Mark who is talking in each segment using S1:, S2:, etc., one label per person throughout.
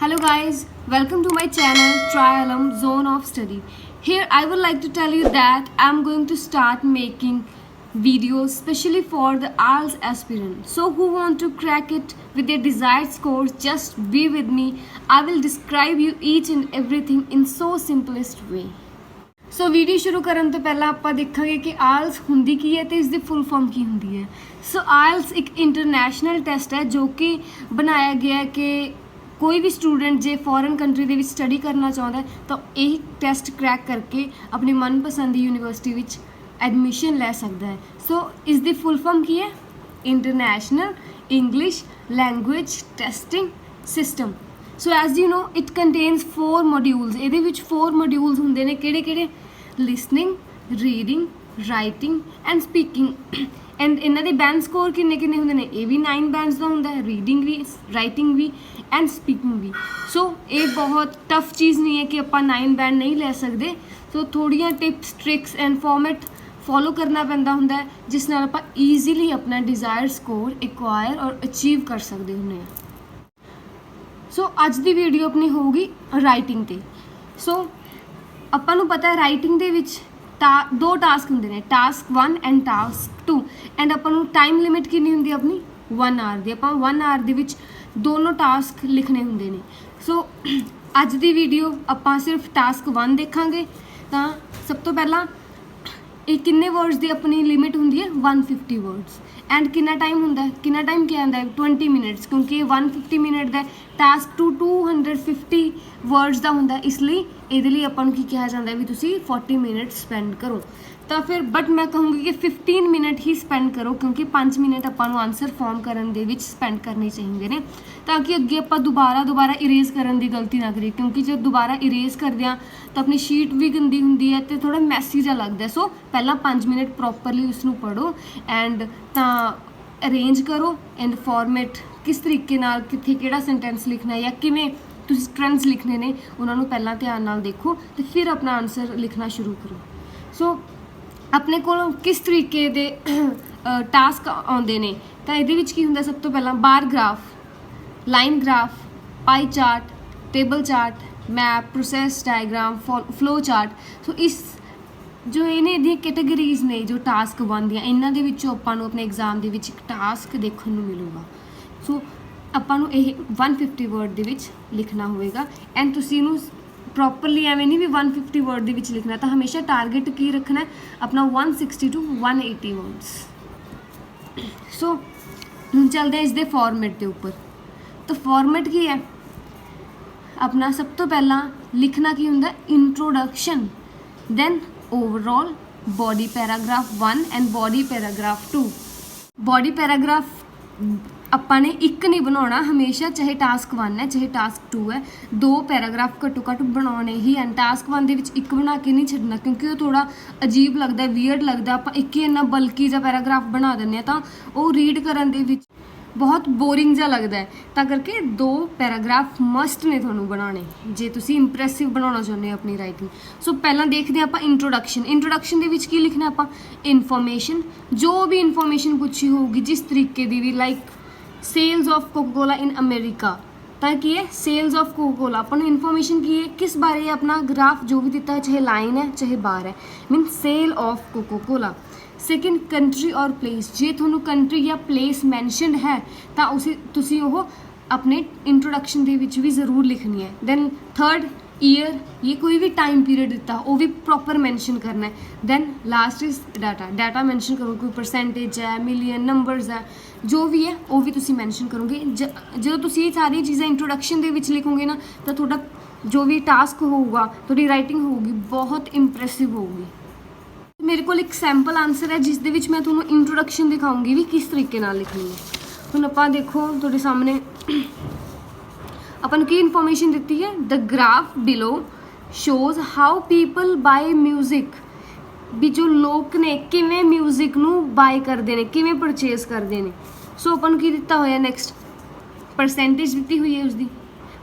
S1: Hello guys, welcome to my channel Trialum Zone of Study. Here I would like to tell you that I'm going to start making videos specially for the IELTS aspirant. So who want to crack it with their desired scores, just be with me. I will describe you each and everything in so simplest way. So video ਸ਼ੁਰੂ ਕਰਨ ਤੋਂ ਪਹਿਲਾਂ ਆਪਾਂ ਦੇਖਾਂਗੇ ਕਿ IELTS ਹੁੰਦੀ ਕੀ ਹੈ ਤੇ ਇਸ ਦੀ ਫੁੱਲ ਫਾਰਮ ਕੀ ਹੁੰਦੀ ਹੈ। ਸੋ ਆਇਲਸ ਇੱਕ ਇੰਟਰਨੈਸ਼ਨਲ ਟੈਸਟ ਹੈ ਜੋ ਕਿ ਬਣਾਇਆ ਗਿਆ ਹੈ ਕਿ ਕੋਈ ਵੀ ਸਟੂਡੈਂਟ ਜੇ ਫੋਰਨ ਕੰਟਰੀ ਦੇ ਵਿੱਚ ਸਟੱਡੀ ਕਰਨਾ ਚਾਹੁੰਦਾ ਤਾਂ ਇਹ ਟੈਸਟ ਕ੍ਰੈਕ ਕਰਕੇ ਆਪਣੀ ਮਨਪਸੰਦ ਦੀ ਯੂਨੀਵਰਸਿਟੀ ਵਿੱਚ ਐਡਮਿਸ਼ਨ ਲੈ ਸਕਦਾ ਹੈ। ਸੋ ਇਸ ਦੀ ਫੁੱਲ ਫਾਰਮ ਕੀ ਹੈ? International English language testing system. So as you know it contains 4 modules. ਇਹਦੇ ਵਿੱਚ 4 ਮੋਡਿਊਲਸ ਹੁੰਦੇ ਨੇ ਕਿਹੜੇ listening, reading, writing and speaking. And ਇਹਨਾਂ ਦੇ ਬੈਂਡ ਸਕੋਰ ਕਿੰਨੇ ਹੁੰਦੇ ਨੇ? ਇਹ ਵੀ 9 ਬੈਂਡਸ ਦਾ ਹੁੰਦਾ ਹੈ, ਰੀਡਿੰਗ ਵੀ, ਰਾਈਟਿੰਗ ਵੀ ਐਂਡ ਸਪੀਕਿੰਗ ਵੀ। ਸੋ ਇਹ ਬਹੁਤ ਟਫ ਚੀਜ਼ ਨਹੀਂ ਹੈ ਕਿ ਆਪਾਂ 9 ਬੈਂਡ ਨਹੀਂ ਲੈ ਸਕਦੇ। ਸੋ ਥੋੜ੍ਹੀਆਂ tips tricks and format follow ਕਰਨਾ ਪੈਂਦਾ ਹੁੰਦਾ ਹੈ ਜਿਸ ਨਾਲ ਆਪਾਂ ਈਜ਼ੀਲੀ ਆਪਣਾ ਡਿਜ਼ਾਇਰਡ ਸਕੋਰ ਐਕਵਾਇਰ ਔਰ ਅਚੀਵ ਕਰ ਸਕਦੇ ਹੁੰਦੇ ਹਾਂ। ਸੋ ਅੱਜ ਦੀ ਵੀਡੀਓ ਆਪਣੀ ਹੋਊਗੀ ਰਾਈਟਿੰਗ 'ਤੇ। ਸੋ ਆਪਾਂ ਨੂੰ ਪਤਾ ਹੈ ਰਾਈਟਿੰਗ ਦੇ ਵਿੱਚ ਦੋ ਟਾਸਕ ਹੁੰਦੇ ਨੇ, ਟਾਸਕ 1 ਐਂਡ ਟਾਸਕ 2। ਐਂਡ ਆਪਾਂ ਨੂੰ ਟਾਈਮ ਲਿਮਿਟ ਕਿੰਨੀ ਹੁੰਦੀ ਹੈ ਆਪਣੀ? 1 ਆਵਰ ਦੀ। ਆਪਾਂ 1 ਆਵਰ ਦੇ ਵਿੱਚ ਦੋਨੋਂ ਟਾਸਕ ਲਿਖਣੇ ਹੁੰਦੇ ਨੇ। ਸੋ ਅੱਜ ਦੀ ਵੀਡੀਓ ਆਪਾਂ ਸਿਰਫ ਟਾਸਕ 1 ਦੇਖਾਂਗੇ। ਤਾਂ ਸਭ ਤੋਂ ਪਹਿਲਾਂ ਇਹ ਕਿੰਨੇ ਵਰਡਸ ਦੀ ਆਪਣੀ ਲਿਮਿਟ ਹੁੰਦੀ ਹੈ? 150 ਵਰਡਸ। ਐਂਡ ਕਿੰਨਾ ਟਾਈਮ ਹੁੰਦਾ ਹੈ? ਕਿੰਨਾ ਟਾਈਮ ਕਿਹਾ ਜਾਂਦਾ ਹੈ? 20 ਮਿੰਟਸ, ਕਿਉਂਕਿ ਇਹ 150 ਮਿੰਟ ਦਾ ਟਾਸਕ 250 ਵਰਡਸ ਦਾ ਹੁੰਦਾ, ਇਸ ਲਈ ਇਹਦੇ ਲਈ ਆਪਾਂ ਨੂੰ ਕੀ ਕਿਹਾ ਜਾਂਦਾ ਵੀ ਤੁਸੀਂ 40 ਮਿੰਟ ਸਪੈਂਡ ਕਰੋ। ਤਾਂ ਫਿਰ ਬਟ ਮੈਂ ਕਹੂੰਗੀ ਕਿ 15 ਮਿੰਟ ਹੀ ਸਪੈਂਡ ਕਰੋ, ਕਿਉਂਕਿ 5 ਮਿੰਟ ਆਪਾਂ ਨੂੰ ਆਨਸਰ ਫਾਰਮ ਕਰਨ ਦੇ ਵਿੱਚ ਸਪੈਂਡ ਕਰਨੇ ਚਾਹੀਦੇ ਨੇ ਤਾਂ ਕਿ ਅੱਗੇ ਆਪਾਂ ਦੁਬਾਰਾ ਇਰੇਜ਼ ਕਰਨ ਦੀ ਗਲਤੀ ਨਾ ਕਰੀਏ। ਕਿਉਂਕਿ ਜੇ ਦੁਬਾਰਾ ਇਰੇਜ਼ ਕਰਦੇ ਹਾਂ ਤਾਂ ਆਪਣੀ ਸ਼ੀਟ ਵੀ ਗੰਦੀ ਹੁੰਦੀ ਹੈ ਅਤੇ ਥੋੜ੍ਹਾ ਮੈਸੀ ਜਿਹਾ ਲੱਗਦਾ। ਸੋ ਪਹਿਲਾਂ 5 ਮਿੰਟ ਪ੍ਰੋਪਰਲੀ ਉਸਨੂੰ ਪੜ੍ਹੋ ਐਂਡ ਤਾਂ ਅਰੇਂਜ ਕਰੋ ਐਂਡ ਫਾਰਮੈਟ ਕਿਸ ਤਰੀਕੇ ਨਾਲ ਕਿੱਥੇ ਕਿਹੜਾ ਸੈਂਟੈਂਸ ਲਿਖਣਾ ਜਾਂ ਕਿਵੇਂ ਤੁਸੀਂ ਟ੍ਰੈਂਡਸ ਲਿਖਣੇ ਨੇ ਉਹਨਾਂ ਨੂੰ ਪਹਿਲਾਂ ਧਿਆਨ ਨਾਲ ਦੇਖੋ ਅਤੇ ਫਿਰ ਆਪਣਾ ਆਨਸਰ ਲਿਖਣਾ ਸ਼ੁਰੂ ਕਰੋ। ਸੋ ਆਪਣੇ ਕੋਲ ਕਿਸ ਤਰੀਕੇ ਦੇ ਟਾਸਕ ਆਉਂਦੇ ਨੇ ਤਾਂ ਇਹਦੇ ਵਿੱਚ ਕੀ ਹੁੰਦਾ? ਸਭ ਤੋਂ ਪਹਿਲਾਂ bar graph, line graph, pie chart, table chart, map, process diagram, flow chart. So ਇਸ ਜੋ ਇਹਦੀਆਂ ਕੈਟਾਗਰੀਜ਼ ਨੇ ਜੋ ਟਾਸਕ 1 ਦੀਆਂ, ਇਹਨਾਂ ਦੇ ਵਿੱਚੋਂ ਆਪਾਂ ਨੂੰ ਆਪਣੇ ਐਗਜ਼ਾਮ ਦੇ ਵਿੱਚ ਇੱਕ ਟਾਸਕ ਦੇਖਣ ਨੂੰ ਮਿਲੂਗਾ। ਸੋ ਆਪਾਂ ਨੂੰ ਇਹ 150 ਵਰਡ ਦੇ ਵਿੱਚ ਲਿਖਣਾ ਹੋਵੇਗਾ ਐਂਡ ਤੁਸੀਂ ਇਹਨੂੰ ਪ੍ਰੋਪਰਲੀ ਐਵੇਂ ਨਹੀਂ ਵੀ 150 ਵਰਡ ਦੇ ਵਿੱਚ ਲਿਖਣਾ, ਤਾਂ ਹਮੇਸ਼ਾ ਟਾਰਗੇਟ ਕੀ ਰੱਖਣਾ ਆਪਣਾ 160 to 180 ਵਰਡਸ। ਸੋ ਹੁਣ ਚੱਲਦੇ ਹਾਂ ਇਸ ਦੇ ਫਾਰਮੈਟ ਦੇ ਉੱਪਰ। ਤਾਂ ਫਾਰਮੈਟ ਕੀ ਹੈ ਆਪਣਾ? ਸਭ ਤੋਂ ਪਹਿਲਾਂ ਲਿਖਣਾ ਕੀ ਹੁੰਦਾ? Introduction, then overall, body paragraph 1 and body paragraph 2। Body paragraph ਆਪਾਂ ਨੇ ਇੱਕ ਨਹੀਂ ਬਣਾਉਣਾ ਹਮੇਸ਼ਾ, ਚਾਹੇ ਟਾਸਕ 1 ਹੈ ਚਾਹੇ ਟਾਸਕ 2 ਹੈ, 2 ਪੈਰਾਗ੍ਰਾਫ ਘੱਟੋ ਘੱਟ ਬਣਾਉਣੇ ਹੀ ਹਨ। ਟਾਸਕ 1 ਦੇ ਵਿੱਚ ਇੱਕ ਬਣਾ ਕੇ ਨਹੀਂ ਛੱਡਣਾ ਕਿਉਂਕਿ ਉਹ ਥੋੜ੍ਹਾ ਅਜੀਬ ਲੱਗਦਾ, ਵੀਅਰਡ ਲੱਗਦਾ। ਆਪਾਂ ਇੱਕ ਹੀ ਇੰਨਾ ਬਲਕੀ ਜਿਹਾ ਪੈਰਾਗ੍ਰਾਫ ਬਣਾ ਦਿੰਦੇ ਹਾਂ ਤਾਂ ਉਹ ਰੀਡ ਕਰਨ ਦੇ ਵਿੱਚ ਬਹੁਤ ਬੋਰਿੰਗ ਜਿਹਾ ਲੱਗਦਾ ਹੈ। ਤਾਂ ਕਰਕੇ 2 ਪੈਰਾਗ੍ਰਾਫ ਮਸਟ ਨੇ ਤੁਹਾਨੂੰ ਬਣਾਉਣੇ ਜੇ ਤੁਸੀਂ ਇੰਪ੍ਰੈਸਿਵ ਬਣਾਉਣਾ ਚਾਹੁੰਦੇ ਹੋ ਆਪਣੀ ਰਾਈਟਿੰਗ। ਸੋ ਪਹਿਲਾਂ ਦੇਖਦੇ ਹਾਂ ਆਪਾਂ ਇੰਟਰੋਡਕਸ਼ਨ। ਇੰਟਰੋਡਕਸ਼ਨ ਦੇ ਵਿੱਚ ਕੀ ਲਿਖਣਾ ਆਪਾਂ? ਇਨਫੋਰਮੇਸ਼ਨ, ਜੋ ਵੀ ਇਨਫੋਰਮੇਸ਼ਨ ਪੁੱਛੀ ਹੋਊਗੀ ਜਿਸ ਤਰੀਕੇ ਦੀ ਵੀ, like sales of Coca Cola in America. ਤਾਂ ਕੀ ਹੈ? Sales of Coca Cola. ਆਪਾਂ ਨੂੰ ਇਨਫੋਰਮੇਸ਼ਨ ਕੀ ਹੈ, ਕਿਸ ਬਾਰੇ ਆਪਣਾ ਗ੍ਰਾਫ ਜੋ ਵੀ ਦਿੱਤਾ ਹੈ, ਚਾਹੇ ਲਾਈਨ ਹੈ ਚਾਹੇ ਬਾਰ ਹੈ, mean sale of Coca Cola. Second, country ਔਰ ਪਲੇਸ। ਜੇ ਤੁਹਾਨੂੰ ਕੰਟਰੀ ਜਾਂ ਪਲੇਸ ਮੈਂਸ਼ਨਡ ਹੈ ਤਾਂ ਤੁਸੀਂ ਉਹ ਆਪਣੇ ਇੰਟਰੋਡਕਸ਼ਨ ਦੇ ਵਿੱਚ ਵੀ ਜ਼ਰੂਰ ਲਿਖਣੀ ਹੈ। ਦੈਨ ਥਰਡ, ਈਅਰ, ਇਹ ਕੋਈ ਵੀ ਟਾਈਮ ਪੀਰੀਅਡ ਦਿੱਤਾ ਉਹ ਵੀ ਪ੍ਰੋਪਰ ਮੈਂਸ਼ਨ ਕਰਨਾ ਹੈ। Then last is data mention ਕਰੋ, ਕੋਈ ਪਰਸੈਂਟੇਜ ਹੈ, ਮਿਲੀਅਨ, ਨੰਬਰਸ ਹੈ, ਜੋ ਵੀ ਹੈ ਉਹ ਵੀ ਤੁਸੀਂ ਮੈਂਸ਼ਨ ਕਰੋਗੇ। ਜਦੋਂ ਤੁਸੀਂ ਇਹ ਸਾਰੀਆਂ ਚੀਜ਼ਾਂ ਇੰਟਰੋਡਕਸ਼ਨ ਦੇ ਵਿੱਚ ਲਿਖੋਗੇ ਨਾ ਤਾਂ ਤੁਹਾਡਾ ਜੋ ਵੀ ਟਾਸਕ ਹੋਊਗਾ, ਤੁਹਾਡੀ ਰਾਈਟਿੰਗ ਹੋਊਗੀ ਬਹੁਤ ਇੰਪ੍ਰੈਸਿਵ ਹੋਊਗੀ। ਮੇਰੇ ਕੋਲ ਇੱਕ ਸੈਂਪਲ ਆਨਸਰ ਹੈ ਜਿਸ ਦੇ ਵਿੱਚ ਮੈਂ ਤੁਹਾਨੂੰ ਇੰਟਰੋਡਕਸ਼ਨ ਦਿਖਾਊਂਗੀ ਵੀ ਕਿਸ ਤਰੀਕੇ ਨਾਲ ਲਿਖਣੀ ਹੈ। ਹੁਣ ਆਪਾਂ ਦੇਖੋ ਤੁਹਾਡੇ ਸਾਹਮਣੇ ਆਪਾਂ ਨੂੰ ਕੀ ਇਨਫੋਰਮੇਸ਼ਨ ਦਿੱਤੀ ਹੈ? The graph below shows how people buy music. ਵੀ ਜੋ ਲੋਕ ਨੇ ਕਿਵੇਂ ਮਿਊਜ਼ਿਕ ਨੂੰ ਬਾਏ ਕਰਦੇ ਨੇ, ਕਿਵੇਂ ਪਰਚੇਜ਼ ਕਰਦੇ ਨੇ। ਸੋ ਆਪਾਂ ਨੂੰ ਕੀ ਦਿੱਤਾ ਹੋਇਆ? ਨੈਕਸਟ ਪਰਸੈਂਟੇਜ ਦਿੱਤੀ ਹੋਈ ਹੈ ਉਸਦੀ,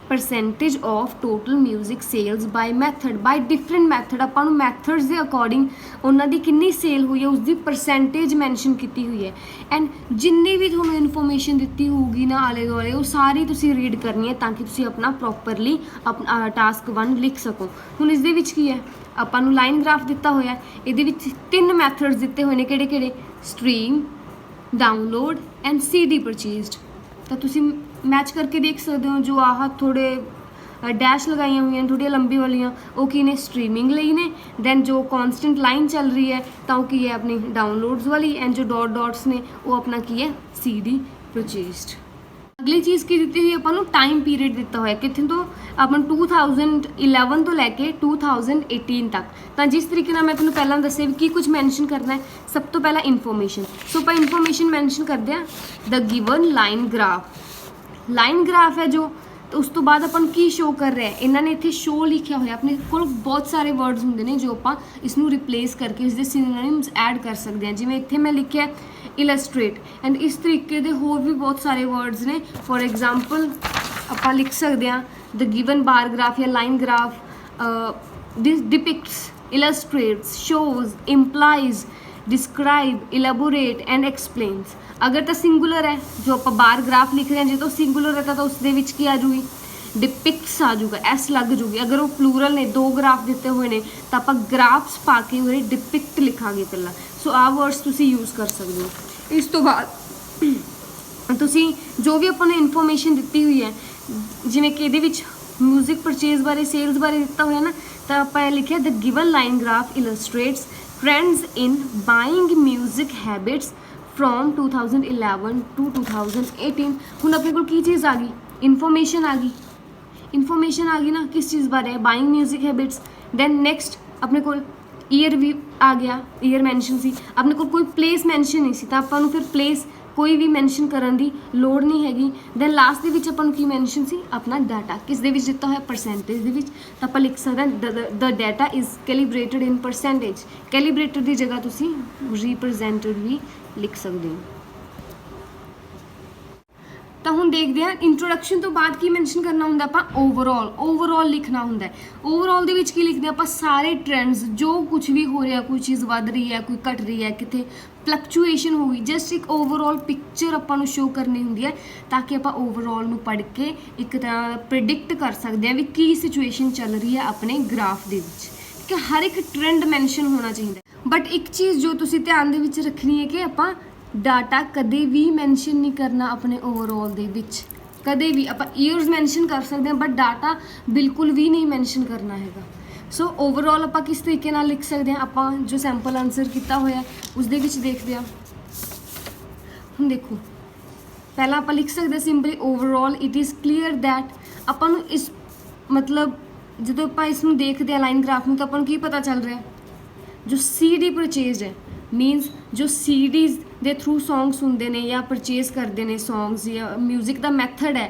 S1: percentage of total music sales by method by different method ਆਪਾਂ ਨੂੰ ਮੈਥਡਸ ਦੇ ਅਕੋਰਡਿੰਗ ਉਹਨਾਂ ਦੀ ਕਿੰਨੀ ਸੇਲ ਹੋਈ ਹੈ ਉਸਦੀ ਪਰਸੈਂਟੇਜ ਮੈਂਸ਼ਨ ਕੀਤੀ ਹੋਈ ਹੈ ਐਂਡ ਜਿੰਨੀ ਵੀ ਤੁਹਾਨੂੰ ਇਨਫੋਰਮੇਸ਼ਨ ਦਿੱਤੀ ਹੋਊਗੀ ਨਾ ਆਲੇ ਦੁਆਲੇ ਉਹ ਸਾਰੀ ਤੁਸੀਂ ਰੀਡ ਕਰਨੀ ਹੈ ਤਾਂ ਕਿ ਤੁਸੀਂ ਆਪਣਾ ਪ੍ਰੋਪਰਲੀ ਆਪਣਾ ਟਾਸਕ 1 ਲਿਖ ਸਕੋ। ਹੁਣ ਇਸ ਦੇ ਵਿੱਚ ਕੀ ਹੈ ਆਪਾਂ ਨੂੰ ਲਾਈਨ ਗ੍ਰਾਫ ਦਿੱਤਾ ਹੋਇਆ ਇਹਦੇ ਵਿੱਚ 3 ਮੈਥਡਸ ਦਿੱਤੇ ਹੋਏ ਨੇ ਕਿਹੜੇ ਕਿਹੜੇ ਸਟ੍ਰੀਮ ਡਾਊਨਲੋਡ ਐਂਡ CD ਪਰਚੇਜ਼ਡ ਤਾਂ ਤੁਸੀਂ मैच करके देख सकते हो जो आह थोड़े डैश लगाइया हुई हैं थोड़िया लंबी वालियाँ वो की ने स्ट्रीमिंग ਲਈ ने दैन जो कॉन्सटेंट लाइन चल रही है तो की है अपनी डाउनलोड्स वाली एंड जो डॉट डॉट्स ने वो अपना की है CD परचेज्ड। अगली चीज़ की दी हुई अपन टाइम पीरियड दिता हुआ कितने तो अपन 2011 तो लैके 2018 तक तो जिस तरीके मैं तुम्हें पहला दसे भी की कुछ मैंशन करना है सब तो पहला इन्फॉर्मेशन सो आप इन्फॉर्मेशन मैंशन करते हैं the given line graph line graph है जो तो उस तो बाद अपन की शो कर रहे हैं इन्होंने इतने शो लिखा हुआ अपने को बहुत सारे वर्ड्स होंगे ने जो आप इसनों रिप्लेस करके इसके सिनोनिम्स ऐड कर सकते हैं जिवें इत्थे मैं लिखा है इलस्ट्रेट एंड इस तरीके के होर भी बहुत सारे वर्ड्स ने फॉर एग्जाम्पल आप लिख सकते हैं द गिवन बार ग्राफ या line graph depicts illustrates shows implies describe elaborate and explains. अगर तो सिंगुलर है जो आप बार ग्राफ लिख रहे हैं जो तो सिंगुलर है तो उसके विच की आ जूगी डिपिक्ट्स आ जूगा एस लग जूगी। अगर वो प्लूरल ने 2 ग्राफ दिते हुए ने तो आप ग्राफ्स पा के उरे डिपिक्ट लिखांगे पहला सो आ वर्ड्स तुसी यूज़ कर सकते हो। इस तो बाद तुसी जो भी अपने इन्फॉर्मेशन दिती हुई है जिवें कि इहदे विच म्यूजिक परचेज बारे सेल्स बारे दिता हुआ ना तो आप लिखिया the given line graph illustrates trends in buying music habits from 2011 to 2018। हुण अपने को की चीज़ आ गई इन्फॉर्मेशन आ गई ना किस चीज़ बारे buying music habits then next अपने को ईयर भी आ गया ईयर मैंशन सी अपने को कोई प्लेस मैंशन नहीं सी तो आपां नूं फिर प्लेस कोई भी मैंशन करन दी लोड़ नहीं हैगी दैन लास्ट दे विच आपां नूं की मैंशन सी अपना डाटा किस दे विच दित्ता होया परसेंटेज दे विच तो आपां लिख सकते हैं the data is calibrated in percentage calibrated की जगह तुसी रिप्रजेंटेड भी लिख सकते हो। तो हम देखते हैं इंट्रोडक्शन तो बाद की मैंशन करना होंगे आप ओवरऑल लिखना होंगे ओवरऑल दे विच की लिखते हैं आप सारे ट्रेंड्स जो कुछ भी हो रहा कोई चीज़ बढ़ रही है कोई घट रही है कितने फ्लक्चुएशन होगी जस्ट एक ओवरऑल पिक्चर अपन शो करनी होंगी है ताकि आप ओवरऑल पढ़ के एक तरह प्रिडिक्ट कर सकते हैं भी की सिचुएशन चल रही है अपने ग्राफ दे विच कि हर एक ट्रेंड मैंशन होना चाहिए। बट एक चीज़ जो तुसी ध्यान दे विच रखनी है कि आप डाटा कदे भी मैंशन नहीं करना अपने ओवरऑल दे विच कदे भी आप ईयर्स मैंशन कर सकते हैं बट डाटा बिल्कुल भी नहीं मैंशन करना हैगा। सो ओवरऑल आप किस तरीके नाल लिख सकते हैं आप जो सैंपल आंसर किया होया उस दे विच देखते हैं हम देखो पहला आप लिख सकते हैं simply overall it is clear that अपन इस मतलब जो आप इसमें देखते हैं लाइन ग्राफ में तो अपन की पता चल रहा है जो CD परचेज है मीनस जो CDs ਦੇ थ्रू सॉन्ग्स ਹੁੰਦੇ ਨੇ ਜਾਂ परचेज करते हैं सॉन्ग्स या म्यूजिक का मैथड है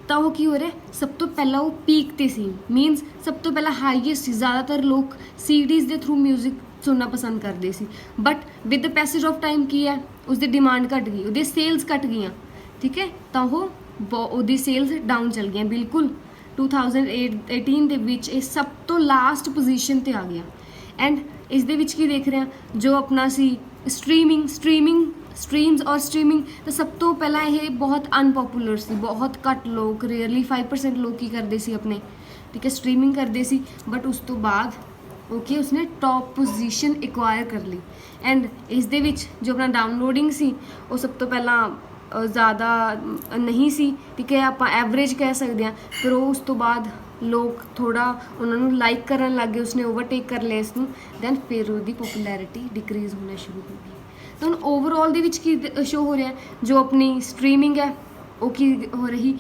S1: तो वो की हो रहा सब तो पहला वो पीक ते सी मीनस सब तो पहला हाईएस्ट ज़्यादातर लोग CDs के थ्रू म्यूजिक सुनना पसंद करते सी but with the passage of time की है उसकी डिमांड घट गई उसदी सेल्स घट गई ठीक है तो वो सेल्स डाउन चल गई बिल्कुल 2018 ਦੇ ਵਿੱਚ ਇਹ सब तो लास्ट पोजीशन ਤੇ आ गया एंड इस दे विच की देख रहे हैं जो अपना सी स्ट्रीम्स और स्ट्रीमिंग तो सब तो पहला ये बहुत अनपॉपुलर सी बहुत घट लोग रेयरली 5% लोग की करते सी अपने ठीक है स्ट्रीमिंग करते सी बट उस तो बाद ओके उसने टॉप पोजीशन एक्वायर कर ली एंड इस दे विच जो अपना डाउनलोडिंग सी वो सब तो पहला ज़्यादा नहीं सी ठीक है आप एवरेज कह सकते हैं फिर उस तो बाद लोग थोड़ा उन्होंने लाइक करन लग गए उसने ओवरटेक कर लिया इसनूं दैन फिर उसकी पॉपुलैरिटी डिक्रीज़ होना शुरू हो गई। तो हम ओवरऑल दे विच की शो हो रहा है जो अपनी स्ट्रीमिंग है वो की हो रही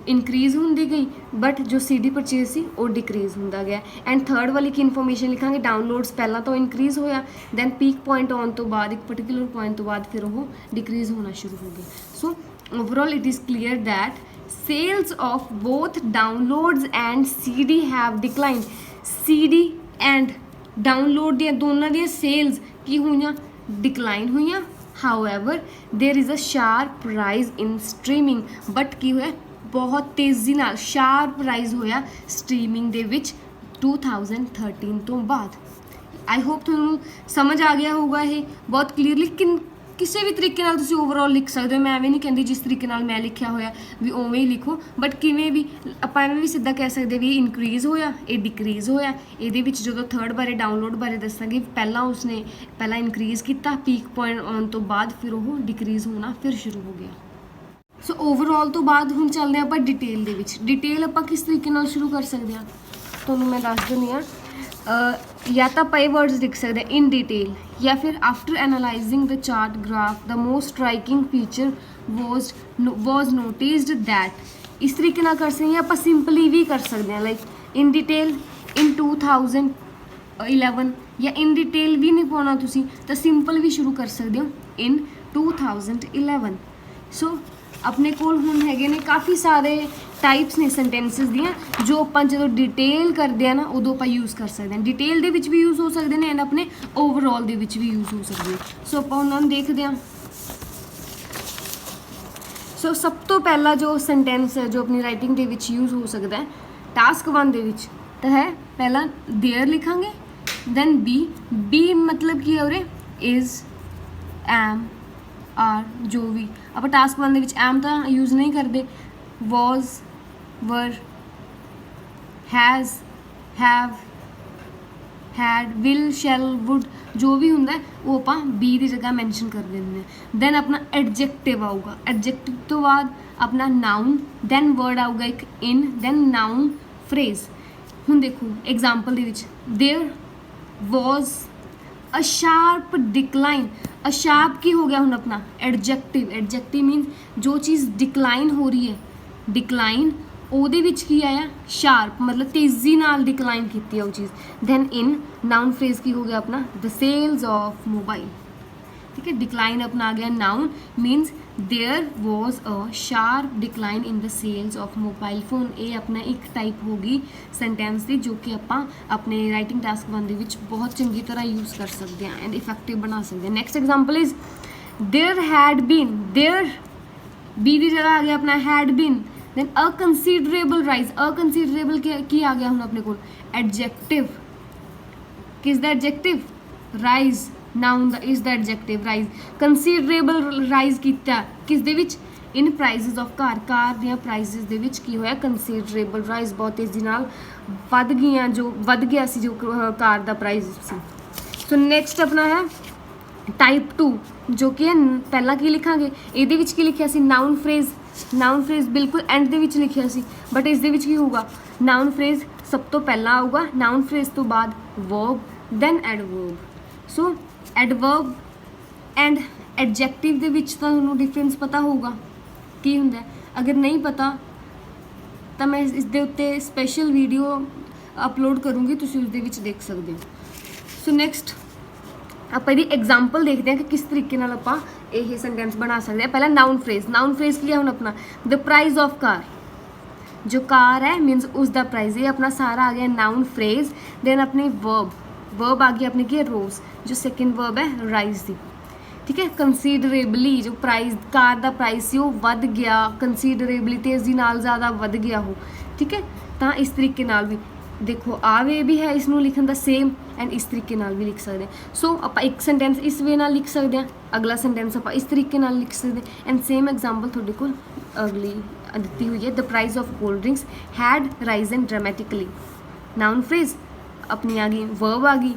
S1: इनक्रीज़ होंदी गई बट जो CD परचेज सी वो डिक्रीज़ होंदा गया एंड थर्ड वाली की इन्फॉर्मेशन लिखांगे डाउनलोड्स पहला तो इनक्रीज़ होया दैन पीक पॉइंट आउण तो बाद एक पर्टिकुलर पॉइंट तो बाद फिर वो डिक्रीज़ होना शुरू हो गया। So overall it is clear that sales of both downloads and CD have declined CD and download ਦੀਆਂ ਦੋਨਾਂ ਦੀਆਂ sales ਕੀ ਹੋਈਆਂ decline होइया however there is a sharp rise in streaming but की हुआ ਬਹੁਤ ਤੇਜ਼ੀ ਨਾਲ ਸ਼ਾਰਪ ਰਾਈਜ਼ ਹੋਇਆ ਸਟ੍ਰੀਮਿੰਗ ਦੇ ਵਿੱਚ 2013 ਤੋਂ ਬਾਅਦ। आई होप ਤੁਹਾਨੂੰ समझ आ गया होगा ये बहुत क्लीयरली। ਕਿਸੇ ਵੀ ਤਰੀਕੇ ਨਾਲ ਤੁਸੀਂ ਓਵਰਆਲ ਲਿਖ ਸਕਦੇ ਹੋ। ਮੈਂ ਐਵੇਂ ਨਹੀਂ ਕਹਿੰਦੀ ਜਿਸ ਤਰੀਕੇ ਨਾਲ ਮੈਂ ਲਿਖਿਆ ਹੋਇਆ ਵੀ ਉਵੇਂ ਹੀ ਲਿਖੋ, ਬਟ ਕਿਵੇਂ ਵੀ ਆਪਾਂ ਐਵੇਂ ਵੀ ਸਿੱਧਾ ਕਹਿ ਸਕਦੇ ਵੀ ਇਹ ਇਨਕਰੀਜ਼ ਹੋਇਆ, ਇਹ ਡਿਕਰੀਜ਼ ਹੋਇਆ। ਇਹਦੇ ਵਿੱਚ ਜਦੋਂ ਥਰਡ ਬਾਰੇ ਡਾਊਨਲੋਡ ਬਾਰੇ ਦੱਸਾਂਗੇ, ਪਹਿਲਾਂ ਉਸਨੇ ਪਹਿਲਾਂ ਇਨਕਰੀਜ਼ ਕੀਤਾ ਪੀਕ ਪੁਆਇੰਟ ਆਉਣ ਤੋਂ ਬਾਅਦ, ਫਿਰ ਉਹ ਡਿਕਰੀਜ਼ ਹੋਣਾ ਫਿਰ ਸ਼ੁਰੂ ਹੋ ਗਿਆ। ਸੋ ਓਵਰਆਲ ਤੋਂ ਬਾਅਦ ਹੁਣ ਚੱਲਦੇ ਆਪਾਂ ਡਿਟੇਲ ਦੇ ਵਿੱਚ। ਡਿਟੇਲ ਆਪਾਂ ਕਿਸ ਤਰੀਕੇ ਨਾਲ ਸ਼ੁਰੂ ਕਰ ਸਕਦੇ ਹਾਂ ਤੁਹਾਨੂੰ ਮੈਂ ਦੱਸ ਦਿੰਦੀ ਹਾਂ। या तो आप ये वर्ड्स लिख सकते हैं इन डिटेल, या फिर after analysing the chart graph the most striking feature was noticed that. इस तरीके ना कर सकते हैं। आप सिंपली भी कर सकते हैं लाइक इन डिटेल इन 2011, या इन डिटेल भी नहीं पाना तुसी तो सिंपल भी शुरू कर सकते हो इन 2011। सो अपने कोल हुण हैगे ने काफ़ी सारे टाइप्स ने सेंटेंसिस दियाँ जो ਆਪਾਂ ਜਦੋਂ डिटेल करते हैं ना उदों ਆਪਾਂ यूज़ कर सकते हैं। डिटेल ਦੇ ਵਿੱਚ भी यूज़ हो सकते हैं एंड अपने ओवरऑल ਦੇ ਵਿੱਚ भी यूज़ हो सकते हैं। सो ਆਪਾਂ ਉਹਨਾਂ ਨੂੰ ਦੇਖਦੇ ਹਾਂ। सो सब तो पहला जो सेंटेंस है जो अपनी राइटिंग ਦੇ ਵਿੱਚ यूज़ हो सकता है टास्क 1 ਦੇ ਵਿੱਚ ਤਾਂ है पहला देयर लिखांगे, दैन बी मतलब की है उरे इज़ एम आर जो भी ਆਪਾਂ टास्क 1 ਦੇ ਵਿੱਚ ਐਮ ਤਾਂ यूज़ नहीं करते। Was were has have had will shell would जो भी ਹੁੰਦਾ ਉਹ ਆਪਾਂ ਬੀ ਦੀ ਜਗ੍ਹਾ ਮੈਂਸ਼ਨ ਕਰ ਦਿੰਦੇ ਹਾਂ। ਦੈਨ ਆਪਣਾ ਐਡਜੈਕਟਿਵ ਆਊਗਾ, ਐਡਜੈਕਟਿਵ ਤੋਂ ਬਾਅਦ ਆਪਣਾ ਨਾਊਨ, ਦੈਨ ਵਰਡ ਆਊਗਾ ਇੱਕ ਇਨ, ਦੈਨ ਨਾਊਨ ਫਰੇਜ਼। ਹੁਣ ਦੇਖੋ ਐਗਜ਼ਾਮਪਲ ਦੇ ਵਿੱਚ there was a sharp decline. A sharp की हो गया हूँ अपना एडजैक्टिव। एडजैक्टिव मीनस जो चीज़ डिक्लाइन हो रही है, डिक्लाइन ਉਹਦੇ ਵਿੱਚ ਕੀ ਆਇਆ ਸ਼ਾਰਪ, ਮਤਲਬ ਤੇਜ਼ੀ ਨਾਲ ਡਿਕਲਾਈਨ ਕੀਤੀ ਹੈ ਉਹ ਚੀਜ਼। ਦੈਨ ਇਨ ਨਾउन फ्रेज की हो गया अपना द सेल्स ऑफ मोबाइल। ठीक है, डिक्लाइन अपना आ गया noun means there was a sharp decline in the sales of mobile phone. ये अपना एक टाइप होगी सेंटेंस की जो कि आप अपने राइटिंग टास्क 1 ਦੇ ਵਿੱਚ बहुत चंगी तरह यूज़ कर सकते हैं एंड इफेक्टिव बना सकते हैं। Next example is there had been. There be की जगह आ गया अपना had been. Then a considerable rise. A considerable की आ गया हूँ अपने को एडजैक्टिव। किस दा एडजैक्टिव राइज, नाउन दा is the adjective rise. Considerable rise किया किस दे विच in prices of car. Car दियां प्राइजेस दे विच की होया कंसीडरेबल राइज, बहुत तेजी नाल वध गईयां, जो वध गया सी जो कार दा प्राइस सी। सो नेक्स्ट अपना है टाइप 2 जो कि पहला की लिखांगे, ਇਹਦੇ ਵਿੱਚ ਕੀ ਲਿਖਿਆ ਸੀ ਨਾउन फ्रेज। नाउन फ्रेज बिल्कुल एंड ਦੇ ਵਿੱਚ ਲਿਖਿਆ ਸੀ, बट ਇਸ ਦੇ ਵਿੱਚ ਕੀ ਹੋਊਗਾ नाउन फ्रेज सब तो पहला आऊगा, नाउन फ्रेज तो बाद verb, then adverb. So adverb and adjective ਦੇ ਵਿੱਚ ਤੁਹਾਨੂੰ डिफरेंस पता होगा ਕੀ ਹੁੰਦਾ। अगर नहीं पता ਤਾਂ मैं इस ਦੇ ਉੱਤੇ स्पेशल वीडियो अपलोड करूँगी, ਤੁਸੀਂ ਉਸ ਦੇ ਵਿੱਚ देख सकते हो। सो नेक्स्ट ਆਪਾਂ ਇਹਦੀ एग्जाम्पल देखते हैं कि किस तरीके ਨਾਲ ਆਪਾਂ ਇਹ सेंटेंस बना सकते हैं। पहला नाउन फ्रेज। नाउन फ्रेज की है हम अपना द प्राइस ऑफ कार। जो कार है मीन्स उसका प्राइस, ये अपना सारा आ गया नाउन फ्रेज। देन अपने वर्ब, वर्ब आ गया अपने की रोज, जो सेकंड वर्ब है राइज दी। ठीक है, कंसीडरेबली जो प्राइस कार का प्राइस से वो वध गया, कंसीडरेबली तेजी नाल ज़्यादा वध गया हो। ठीक है, तो इस तरीके नाल भी देखो आ वे भी है इसनों लिखन दा सेम एंड इस तरीके नाल भी लिख सकते हैं। सो आप एक सेंटेंस इस वे नाल लिख सकते हैं, अगला सेंटेंस आप इस तरीके नाल लिख सकते हैं एंड सेम एग्जाम्पल थोड़े को अगली दी हुई है। The price of cold drinks had risen dramatically. Noun phrase अपनी आ गई, वर्ब आ गई,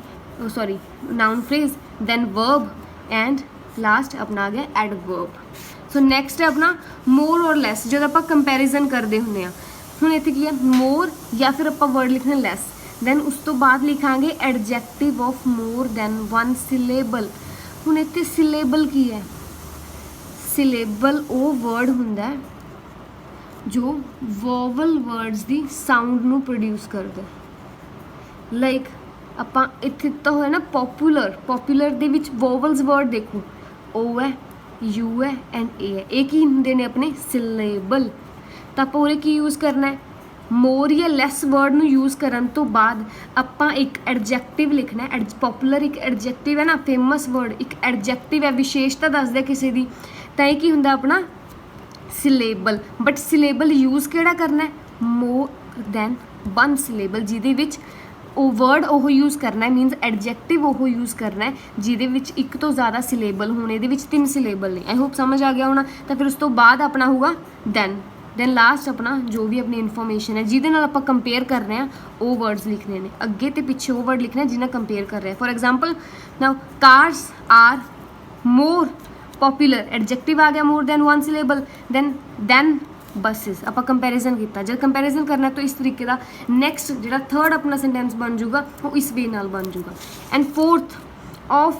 S1: sorry noun phrase, then verb and last अपना आ गया एडवर्ब। सो नेक्स्ट है अपना मोर और लैस, जो आप कंपैरिजन करते होंगे हैं। ਹੁਣ ਇੱਥੇ ਕੀ ਹੈ ਮੋਰ ਜਾਂ ਫਿਰ ਆਪਾਂ ਵਰਡ ਲਿਖਣਾ ਲੈਸ, ਦੈਨ ਉਸ ਤੋਂ ਬਾਅਦ ਲਿਖਾਂਗੇ adjective of more than 1 syllable. ਹੁਣ ਇੱਥੇ ਸਿਲੇਬਲ ਕੀ ਹੈ, ਸਿਲੇਬਲ ਉਹ ਵਰਡ ਹੁੰਦਾ ਜੋ ਵੋਵਲ ਵਰਡਸ ਦੀ ਸਾਊਂਡ ਨੂੰ ਪ੍ਰੋਡਿਊਸ ਕਰਦਾ। ਲਾਈਕ ਆਪਾਂ ਇੱਥੇ ਤਾਂ ਹੋਇਆ ਨਾ ਪੋਪੂਲਰ, ਪੋਪੂਲਰ ਦੇ ਵਿੱਚ ਵੋਵਲਸ ਵਰਡ ਦੇਖੋ ਓ ਹੈ, ਯੂ ਹੈ ਐਂਡ ਏ ਹੈ। ਇਹ ਕੀ ਹੁੰਦੇ ਨੇ ਆਪਣੇ ਸਿਲੇਬਲ। ਤਾਂ ਆਪਾਂ ਉਰੇ ਕੀ ਯੂਜ਼ ਕਰਨਾ ਹੈ, ਮੋਰ ਜਾਂ ਲੈਸ ਵਰਡ ਨੂੰ ਯੂਜ਼ ਕਰਨ ਤੋਂ ਬਾਅਦ ਆਪਾਂ ਇੱਕ ਐਡਜੈਕਟਿਵ ਲਿਖਣਾ ਹੈ। ਪੋਪੂਲਰ ਇੱਕ ਐਡਜੈਕਟਿਵ ਹੈ ਨਾ, ਫੇਮਸ ਵਰਡ ਇੱਕ ਐਡਜੈਕਟਿਵ ਹੈ, ਵਿਸ਼ੇਸ਼ਤਾ ਦੱਸਦਾ ਕਿਸੇ ਦੀ। ਤਾਂ ਇਹ ਕੀ ਹੁੰਦਾ ਆਪਣਾ ਸਿਲੇਬਲ, ਬਟ ਸਿਲੇਬਲ ਯੂਜ਼ ਕਿਹੜਾ ਕਰਨਾ ਹੈ, ਮੋਰ ਦੈਨ 1 ਸਿਲੇਬਲ, ਜਿਹਦੇ ਵਿੱਚ ਉਹ ਵਰਡ ਉਹ ਯੂਜ਼ ਕਰਨਾ ਹੈ, ਮੀਨਸ ਐਡਜੈਕਟਿਵ ਉਹ ਯੂਜ਼ ਕਰਨਾ ਹੈ ਜਿਹਦੇ ਵਿੱਚ ਇੱਕ ਤੋਂ ਜ਼ਿਆਦਾ ਸਿਲੇਬਲ ਹੋਣ। ਇਹਦੇ ਵਿੱਚ 3 ਸਿਲੇਬਲ ਨੇ। ਆਈ ਹੋਪ ਸਮਝ ਆ ਗਿਆ ਹੋਣਾ। ਤਾਂ ਫਿਰ ਉਸ ਤੋਂ ਬਾਅਦ ਆਪਣਾ ਹੋਊਗਾ ਦੈਨ ਲਾਸਟ ਆਪਣਾ ਜੋ ਵੀ ਆਪਣੀ ਇਨਫੋਰਮੇਸ਼ਨ ਹੈ ਜਿਹਦੇ ਨਾਲ ਆਪਾਂ ਕੰਪੇਅਰ ਕਰ ਰਹੇ ਹਾਂ ਉਹ ਵਰਡਸ ਲਿਖਣੇ ਨੇ, ਅੱਗੇ ਤੇ ਪਿੱਛੇ ਉਹ ਵਰਡ ਲਿਖਣਾ ਜਿਹਨਾਂ ਕੰਪੇਅਰ ਕਰ ਰਹੇ। For example now cars are more popular, adjective आ गया more than 1 syllable. Then basis ਆਪਾਂ ਕੰਪੈਰੀਜ਼ਨ ਕੀਤਾ। ਜਦ ਕੰਪੈਰੀਜ਼ਨ ਕਰਨਾ ਤਾਂ ਇਸ ਤਰੀਕੇ ਦਾ ਨੈਕਸਟ ਜਿਹੜਾ ਥਰਡ ਆਪਣਾ ਸੈਂਟੈਂਸ ਬਣ ਜਾਊਗਾ ਉਹ ਇਸ ਵੇ ਨਾਲ ਬਣ ਜਾਊਗਾ। And fourth of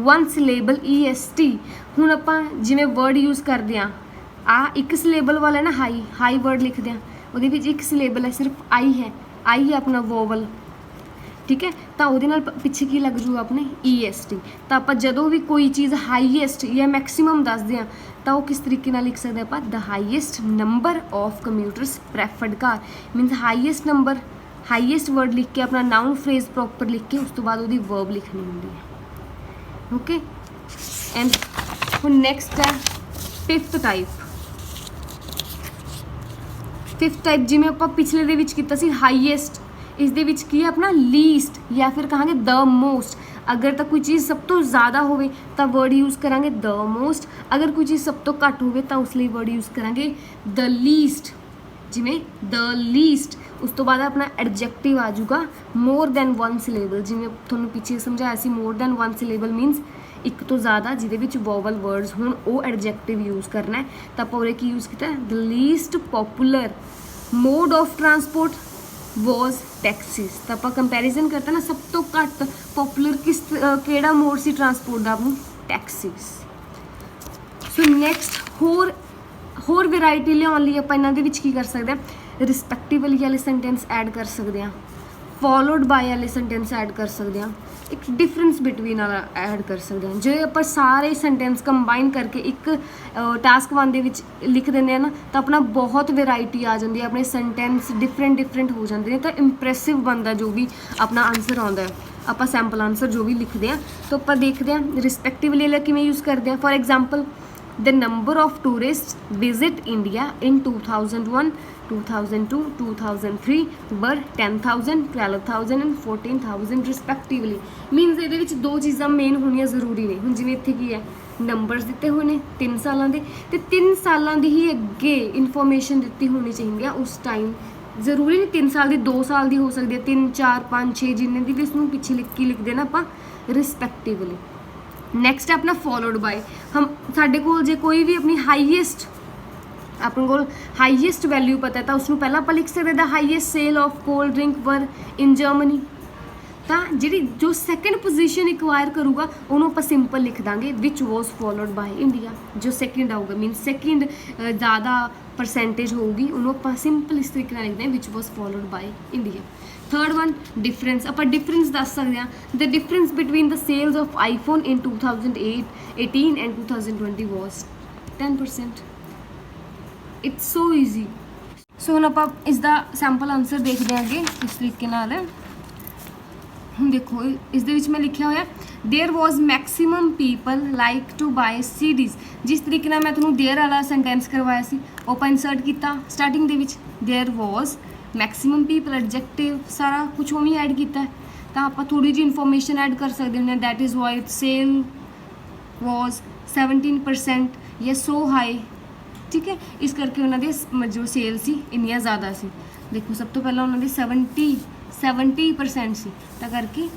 S1: 1 syllable EST, ਹੁਣ ਆਪਾਂ ਜਿਵੇਂ ਵਰਡ ਯੂਜ਼ ਕਰਦੇ ਹਾਂ ਆ ਇੱਕ ਸਿਲੇਬਲ ਵਾਲਾ ਨਾ ਹਾਈ ਵਰਡ ਲਿਖਦੇ ਹਾਂ, ਉਹਦੇ ਵਿੱਚ ਇੱਕ ਸਿਲੇਬਲ ਹੈ ਸਿਰਫ ਆਈ ਹੈ ਆਪਣਾ ਵੋਵਲ, ਠੀਕ ਹੈ। ਤਾਂ ਉਹਦੇ ਨਾਲ ਪਿੱਛੇ ਕੀ ਲੱਗ ਜੂਗਾ ਆਪਣੇ EST। ਤਾਂ ਆਪਾਂ ਜਦੋਂ ਵੀ ਕੋਈ ਚੀਜ਼ ਹਾਈਐਸਟ ਜਾਂ ਮੈਕਸਿਮਮ ਦੱਸਦੇ ਹਾਂ ਤਾਂ ਉਹ ਕਿਸ ਤਰੀਕੇ ਨਾਲ ਲਿਖ ਸਕਦੇ ਆਪਾਂ, the highest number of computers preferred car, means highest number, highest word ਲਿਖ ਕੇ ਆਪਣਾ ਨਾउन ਫਰੇਜ਼ ਪ੍ਰੋਪਰ ਲਿਖ ਕੇ ਉਸ ਤੋਂ ਬਾਅਦ ਉਹਦੀ ਵਰਬ ਲਿਖਣੀ ਹੁੰਦੀ ਹੈ। ਓਕੇ, ਐਂਡ ਹੁਣ ਨੈਕਸਟ ਹੈ 5th ਟਾਈਪ। 5th ਟਾਈਪ ਜਿਵੇਂ ਆਪਾਂ ਪਿਛਲੇ ਦੇ ਵਿੱਚ ਕੀਤਾ ਸੀ ਹਾਈਐਸਟ, ਇਸ ਦੇ ਵਿੱਚ ਕੀ ਹੈ ਆਪਣਾ ਲੀਸਟ ਜਾਂ ਫਿਰ ਕਹਾਂਗੇ ਦ ਮੋਸਟ। ਅਗਰ ਤਾਂ ਕੋਈ ਚੀਜ਼ ਸਭ ਤੋਂ ਜ਼ਿਆਦਾ ਹੋਵੇ ਤਾਂ ਵਰਡ ਯੂਜ਼ ਕਰਾਂਗੇ ਦ ਮੋਸਟ, ਅਗਰ ਕੋਈ ਚੀਜ਼ ਸਭ ਤੋਂ ਘੱਟ ਹੋਵੇ ਤਾਂ ਉਸ ਲਈ ਵਰਡ ਯੂਜ਼ ਕਰਾਂਗੇ ਦ ਲੀਸਟ, ਜਿਵੇਂ ਦ ਲੀਸਟ। ਉਸ ਤੋਂ ਬਾਅਦ ਆਪਣਾ ਐਡਜੈਕਟਿਵ ਆ ਜਾਊਗਾ ਮੋਰ ਦੈਨ 1 ਸਿਲੇਬਲ, ਜਿਵੇਂ ਤੁਹਾਨੂੰ ਪਿੱਛੇ ਸਮਝਾਇਆ ਸੀ ਮੋਰ ਦੈਨ 1 ਸਿਲੇਬਲ ਮੀਨਸ ਇੱਕ ਤੋਂ ਜ਼ਿਆਦਾ ਜਿਹਦੇ ਵਿੱਚ ਵੋਵਲ ਵਰਡਸ ਹੋਣ ਉਹ ਐਡਜੈਕਟਿਵ ਯੂਜ਼ ਕਰਨਾ ਹੈ। ਤਾਂ ਆਪਾਂ ਉਰੇ ਕੀ ਯੂਜ਼ ਕੀਤਾ, the least popular mode of transport was taxis. तो आप कंपैरिजन करते ना सब तो घट पॉपुलर किहड़ा मोड सी ट्रांसपोर्ट का, अपनी टैक्सीज। सो नैक्सट होर वैरायटी लियाउण लई आपां इन्हां दे विच की कर सकते हैं, रिस्पैक्टिवली वाले सेंटेंस ऐड कर सकते हैं, फॉलोड बाय वाले सेंटेंस ऐड कर सकते हैं, एक डिफरेंस बिटवीन वाला ऐड कर सकते हैं। जो आप सारे सेंटेंस कंबाइन करके एक टास्क 1 दे विच लिख देंगे हैं ना तो अपना बहुत वैरायटी आ जाती है, अपने सेंटेंस डिफरेंट हो जाते हैं। तो इंप्रैसिव बनता जो भी अपना आंसर आता है, आप सैंपल आंसर जो भी लिखते हैं। तो आप देखते हैं रिस्पैक्टिवली किमें यूज़ करते हैं। For example the number of tourist visit India in 2001, 2002, 2003 were 10,000, 12,000 and 14,000 respectively. Means ये दो चीज़ां मेन होनिया जरूरी ने। हुण जिवें इत्थे की है नंबर्स दिते हुए ने 3 सालों के, तो 3 सालों की ही अगे इन्फॉर्मेशन दी होनी चाहिए उस टाइम। जरूरी नहीं 3 साल की, 2 साल की हो सकती है, 3, 4, 5, 6 जिन्ने की भी उसनूं पिछे लिख देना आप रिस्पैक्टिवली। नैक्सट है अपना फॉलोड बाय। हम साडे कोल जे कोई भी अपनी हाईएस्ट अपने को हाईएस्ट वैल्यू पता है तो उसनूं पहला आप लिख सकते the highest sale of cold drink were in Germany. तो जी जो सैकेंड पोजीशन एक्वायर करूँगा उन्होंने आप सिंपल लिख देंगे which was followed by India. जो सैकेंड आऊगा मीन सैकेंड ज़्यादा परसेंटेज होगी उन्होंने आप सिंपल इस तरीके लिख दें which was followed by India. Third one difference, आप डिफरेंस दस सकते हैं the difference between the sales of iPhone in 2018 and 2020 was 10%। It's so easy. So हुण आपां इसका सैंपल आंसर देखते हैं अगे इस तरीके नाल। हुण देखो इस दे विच मैं लिखिया होया there was maximum people like to buy CDs. जिस तरीके नाल मैं तुहानूं देयर वाला सेंटेंस करवाया सी ओह आपां इंसर्ट किया स्टार्टिंग दे विच there was maximum people adjective सारा कुछ उवें ऐड किया है। तो आप थोड़ी जी इन्फॉर्मेशन ऐड कर सकते हैं that is why sale was 17% या सो हाई, ठीक है। इस करके उन्होंने जो सेल सी इन्नियां ज़्यादा सी। देखो सब तो पहला उन्होंने 70% सी तो करके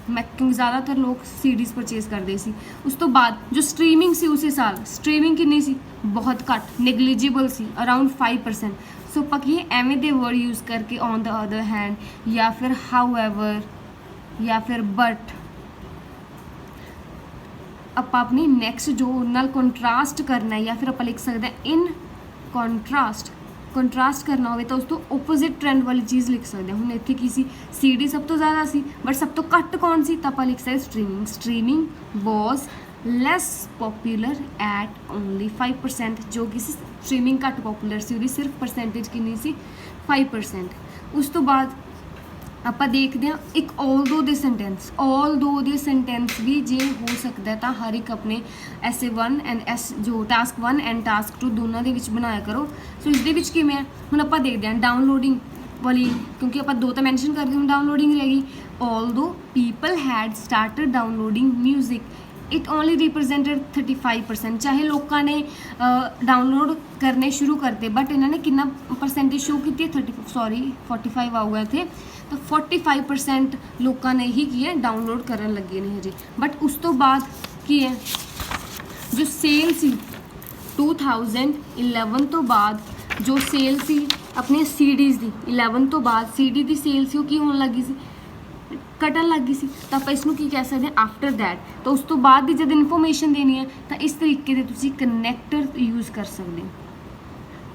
S1: क्योंकि ज़्यादातर लोग सीडीज़ परचेज करते सी। उस तो बाद जो स्ट्रीमिंग सी उसी साल स्ट्रीमिंग कितनी सी, बहुत घट नेगलीजिबल सी, अराउंड 5%। सो पक्की एवें दे वर्ड यूज़ करके ऑन द अदर हैंड या फिर हाउएवर या फिर बट आप अपनी नैक्सट जो नाल कंट्रास्ट करना है या फिर आप लिख सकते हैं इन कंट्रास्ट करना हो तो उस तो ओपोजिट ट्रेंड वाली चीज़ लिख सकते हैं। हुण इत्थे की सी सीडी सब तो ज़्यादा सी बट सब तो घट कौन सी, तो आप लिख सकते streaming was less popular at only 5%। जो कि स्ट्रीमिंग घट पॉपुलर सी, सिर्फ परसेंटेज कितनी सी 5%। उस तो बाद ਆਪਾਂ ਦੇਖਦੇ ਹਾਂ ਇੱਕ ਆਲਦੋ ਦੇ ਸੈਂਟੈਂਸ ਵੀ ਜੇ ਹੋ ਸਕਦਾ ਤਾਂ ਹਰ ਇੱਕ ਆਪਣੇ SA1 ਐਂਡ ਜੋ ਟਾਸਕ 1 ਐਂਡ ਟਾਸਕ 2 ਦੋਨਾਂ ਦੇ ਵਿੱਚ ਬਣਾਇਆ ਕਰੋ। ਸੋ ਇਸ ਦੇ ਵਿੱਚ ਕਿਵੇਂ ਹੈ, ਹੁਣ ਆਪਾਂ ਦੇਖਦੇ ਹਾਂ ਡਾਊਨਲੋਡਿੰਗ ਵਾਲੀ, ਕਿਉਂਕਿ ਆਪਾਂ ਦੋ ਤਾਂ ਮੈਂਸ਼ਨ ਕਰਦੇ ਹਾਂ, ਡਾਊਨਲੋਡਿੰਗ ਰਹਿ ਗਈ। Although people had started downloading music it only represented 35%। ਚਾਹੇ ਲੋਕਾਂ ਨੇ ਡਾਊਨਲੋਡ ਕਰਨੇ ਸ਼ੁਰੂ ਕਰਤੇ ਬਟ ਇਹਨਾਂ ਨੇ ਕਿੰਨਾ ਪਰਸੈਂਟੇਜ ਸ਼ੋ ਕੀਤੀ ਹੈ 45 ਆਊਗਾ ਇੱਥੇ, ਤਾਂ 45% ਲੋਕਾਂ ਨੇ ਹੀ ਕੀ ਹੈ ਡਾਊਨਲੋਡ ਕਰਨ ਲੱਗੇ ਨੇ ਹਜੇ। ਬਟ ਉਸ ਤੋਂ ਬਾਅਦ ਕੀ ਹੈ, ਜੋ ਸੇਲ ਸੀ 2011 ਤੋਂ ਬਾਅਦ ਜੋ ਸੇਲ ਸੀ ਆਪਣੀ CDs ਦੀ 11 ਤੋਂ ਬਾਅਦ CD ਦੀ ਸੇਲ ਸੀ ਉਹ ਕੀ ਹੋਣ ਲੱਗੀ ਸੀ, ਘਟਣ ਲੱਗ ਗਈ ਸੀ। ਤਾਂ ਆਪਾਂ ਇਸ ਨੂੰ ਕੀ ਕਹਿ ਸਕਦੇ ਹਾਂ ਆਫਟਰ ਦੈਟ। ਤਾਂ ਉਸ ਤੋਂ ਬਾਅਦ ਦੀ ਜਦ ਇਨਫੋਰਮੇਸ਼ਨ ਦੇਣੀ ਹੈ ਤਾਂ ਇਸ ਤਰੀਕੇ ਦੇ ਤੁਸੀਂ ਕਨੈਕਟਰ ਯੂਜ਼ ਕਰ ਸਕਦੇ ਹੋ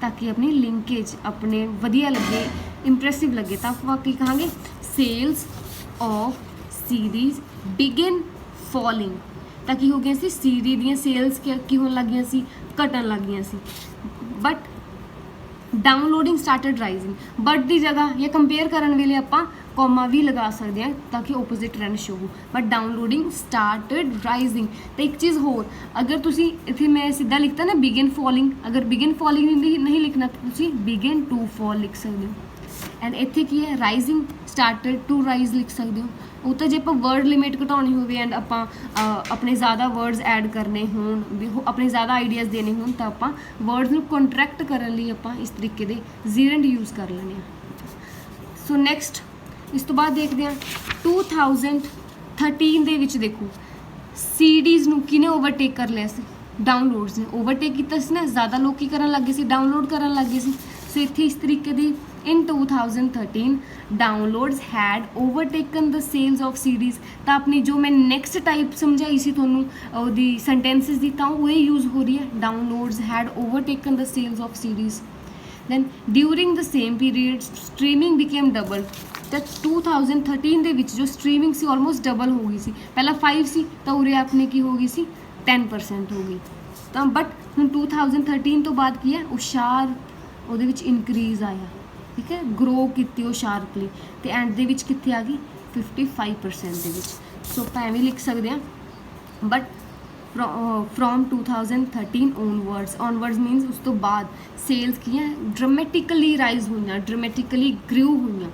S1: ਤਾਂ ਕਿ ਆਪਣੀ ਲਿੰਕੇਜ ਆਪਣੇ ਵਧੀਆ ਲੱਗੇ, ਇੰਪ੍ਰੈਸਿਵ ਲੱਗੇ। ਤਾਂ ਆਪਾਂ ਕੀ ਕਹਾਂਗੇ, sales of CDs begin falling. ਤਾਂ ਕੀ ਹੋ ਗਿਆ ਸੀ, CD ਦੀਆਂ ਸੇਲਸ ਕੀ ਹੋਣ ਲੱਗ ਗਈਆਂ ਸੀ, ਘਟਣ ਲੱਗ ਗਈਆਂ ਸੀ। But downloading started rising. But ਦੀ ਜਗ੍ਹਾ ਜਾਂ ਕੰਪੇਅਰ ਕਰਨ ਵੇਲੇ ਆਪਾਂ ਕੌਮਾ ਵੀ ਲਗਾ ਸਕਦੇ ਹਾਂ ਤਾਂ ਕਿ ਆਪੋਜ਼ਿਟ ਟ੍ਰੈਂਡ ਸ਼ੋ ਹੋ। But downloading started rising. ਤੇ ਇੱਕ ਚੀਜ਼ ਹੋਰ, ਅਗਰ ਤੁਸੀਂ ਇੱਥੇ ਮੈਂ ਸਿੱਧਾ ਲਿਖਤਾ ਨਾ ਬਿਗਨ ਫਾਲਿੰਗ, ਅਗਰ ਬਿਗਨ ਫਾਲਿੰਗ ਨਹੀਂ ਲਿਖਣਾ ਤਾਂ ਤੁਸੀਂ ਬਿਗਨ ਟੂ ਫਾਲ ਲਿਖ ਸਕਦੇ ਹੋ। ਐਂਡ ਇੱਥੇ ਕੀ ਹੈ, ਰਾਈਜ਼ਿੰਗ ਸਟਾਰਟਡ ਟੂ ਰਾਈਜ਼ ਲਿਖ ਸਕਦੇ ਹੋ। ਉਹ ਤਾਂ ਜੇ ਆਪਾਂ ਵਰਡ ਲਿਮਿਟ ਘਟਾਉਣੀ ਹੋਵੇ ਐਂਡ ਆਪਾਂ ਆਪਣੇ ਜ਼ਿਆਦਾ ਵਰਡਸ ਐਡ ਕਰਨੇ ਹੋਣ, ਆਪਣੇ ਜ਼ਿਆਦਾ ਆਈਡੀਆਜ਼ ਦੇਣੇ ਹੋਣ ਤਾਂ ਆਪਾਂ ਵਰਡਸ ਨੂੰ ਕੰਟਰੈਕਟ ਕਰਨ ਲਈ ਆਪਾਂ ਇਸ ਤਰੀਕੇ ਦੇ ਜ਼ੀਰੈਂਡ ਯੂਜ਼ ਕਰ ਲੈਣੇ ਆ। ਸੋ ਨੈਕਸਟ ਇਸ ਤੋਂ ਬਾਅਦ ਦੇਖਦੇ ਹਾਂ 2013 ਦੇ ਵਿੱਚ ਦੇਖੋ CDs ਨੂੰ ਕਿਹਨੇ ਓਵਰਟੇਕ ਕਰ ਲਿਆ ਸੀ, ਡਾਊਨਲੋਡਸ ਨੇ ਓਵਰਟੇਕ ਕੀਤਾ ਸੀ ਨਾ, ਜ਼ਿਆਦਾ ਲੋਕ ਕੀ ਕਰਨ ਲੱਗੇ ਸੀ, ਡਾਊਨਲੋਡ ਕਰਨ ਲੱਗੇ ਸੀ। ਸੋ ਇੱਥੇ ਇਸ ਤਰੀਕੇ ਦੀ in 2013 downloads had overtaken the sales of CDs। ਤਾਂ ਆਪਣੀ ਜੋ ਮੈਂ ਨੈਕਸਟ ਟਾਈਪ ਸਮਝਾਈ ਸੀ ਤੁਹਾਨੂੰ ਉਹਦੀ ਸੈਂਟੈਂਸਿਸ ਦੀ, ਤਾਂ ਉਹ ਯੂਜ਼ ਹੋ ਰਹੀ ਹੈ, downloads had overtaken the sales of CDs। then during the same period streaming became double। ਤਾਂ 2013 ਦੇ ਵਿੱਚ ਜੋ ਸਟਰੀਮਿੰਗ ਸੀ ਆਲਮੋਸਟ ਡਬਲ ਹੋ ਗਈ ਸੀ। ਪਹਿਲਾਂ 5 ਸੀ ਤਾਂ ਉਰੇ ਆਪਣੀ ਕੀ ਹੋ ਗਈ ਸੀ 10% ਹੋ ਗਈ। ਤਾਂ ਬਟ ਹੁਣ 2013 ਤੋਂ ਬਾਅਦ ਕੀ ਹੈ, ਉਸ਼ਾਰ ਉਹਦੇ ਵਿੱਚ ਇਨਕਰੀਜ਼ ਆਇਆ, ਠੀਕ ਹੈ, ਗਰੋ ਕੀਤੀ ਉਹ ਸ਼ਾਰਪਲੀ, ਤੇ ਐਂਡ ਦੇ ਵਿੱਚ ਕਿੱਥੇ ਆ ਗਈ 55% ਦੇ ਵਿੱਚ। ਸੋ ਆਪਾਂ ਐਵੇਂ ਲਿਖ ਸਕਦੇ ਹਾਂ ਬਟ from 2013 onwards ਮੀਨਸ ਉਸ ਤੋਂ ਬਾਅਦ ਸੇਲਸ ਕੀ ਹੈ ਡਰਾਮੈਟਿਕਲੀ ਰਾਈਜ਼ ਹੋਈਆਂ, ਡਰਾਮੈਟਿਕਲੀ ਗ੍ਰਿਊ ਹੋਈਆਂ,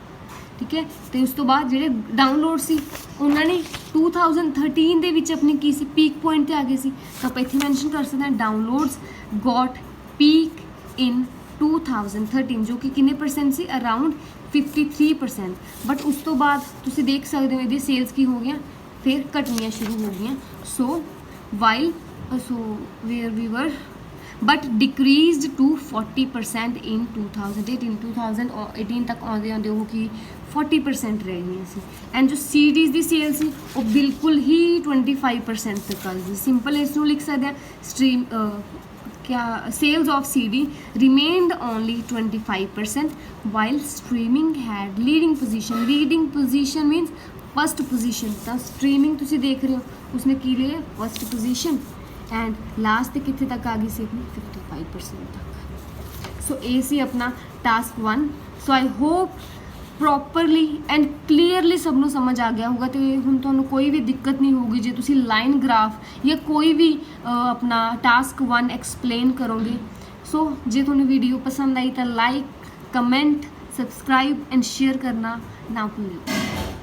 S1: ਠੀਕ ਹੈ। ਤੇ ਉਸ ਤੋਂ ਬਾਅਦ ਜਿਹੜੇ ਡਾਊਨਲੋਡ ਸੀ ਉਹਨਾਂ ਨੇ 2013 ਦੇ ਵਿੱਚ ਆਪਣੀ ਕੀ ਸੀ, ਪੀਕ ਪੁਆਇੰਟ 'ਤੇ ਆ ਗਏ ਸੀ। ਤਾਂ ਆਪਾਂ ਇੱਥੇ ਮੈਂਸ਼ਨ ਕਰ ਸਕਦੇ ਹਾਂ ਡਾਊਨਲੋਡਸ ਗੋਟ ਪੀਕ ਇਨ 2013 ਜੋ ਕਿ ਕਿੰਨੇ ਪਰਸੈਂਟ ਸੀ, ਅਰਾਊਂਡ 53%। ਬਟ ਉਸ ਤੋਂ ਬਾਅਦ ਤੁਸੀਂ ਦੇਖ ਸਕਦੇ ਹੋ ਇਹਦੀ ਸੇਲਸ ਕੀ ਹੋ ਗਈਆਂ, ਫਿਰ ਘਟਣੀਆਂ ਸ਼ੁਰੂ ਹੋ ਗਈਆਂ। ਸੋ ਵਾਈਲ ਵੇਅਰ ਵੀ ਵਰ but decreased to 40% in 2018 ਤੱਕ ਆਉਂਦੇ ਉਹ ਕੀ 40% ਰਹਿ ਗਈਆਂ ਸੀ। ਐਂਡ ਜੋ CDs ਦੀ ਸੇਲ ਸੀ ਉਹ ਬਿਲਕੁਲ ਹੀ 25% ਤੱਕ ਆ ਗਈ। ਸਿੰਪਲ ਇਸ ਨੂੰ ਲਿਖ ਸਕਦੇ ਹਾਂ stream sales of CD remained only 25% while streaming had leading position means first position। ਤਾਂ streaming ਤੁਸੀਂ ਦੇਖ ਰਹੇ ਹੋ ਉਸਨੇ ਕੀ ਲਿਆ first position ਐਂਡ ਲਾਸਟ ਤੇ ਕਿੱਥੇ ਤੱਕ ਆ ਗਈ ਸੀ ਆਪਣੀ 55% ਤੱਕ। ਸੋ ਇਹ ਸੀ ਆਪਣਾ task 1। So I hope properly and clearly ਸਭ ਨੂੰ ਸਮਝ ਆ ਗਿਆ ਹੋਊਗਾ ਤੇ ਹੁਣ ਤੁਹਾਨੂੰ ਕੋਈ ਵੀ ਦਿੱਕਤ ਨਹੀਂ ਹੋਊਗੀ ਜੇ ਤੁਸੀਂ ਲਾਈਨ ਗ੍ਰਾਫ ਜਾਂ ਕੋਈ ਵੀ ਆਪਣਾ ਟਾਸਕ 1 ਐਕਸਪਲੇਨ ਕਰੋਗੇ। ਸੋ ਜੇ ਤੁਹਾਨੂੰ ਵੀਡੀਓ ਪਸੰਦ ਆਈ ਤਾਂ like, comment, subscribe and share ਕਰਨਾ ਨਾ ਭੁੱਲਿਓ।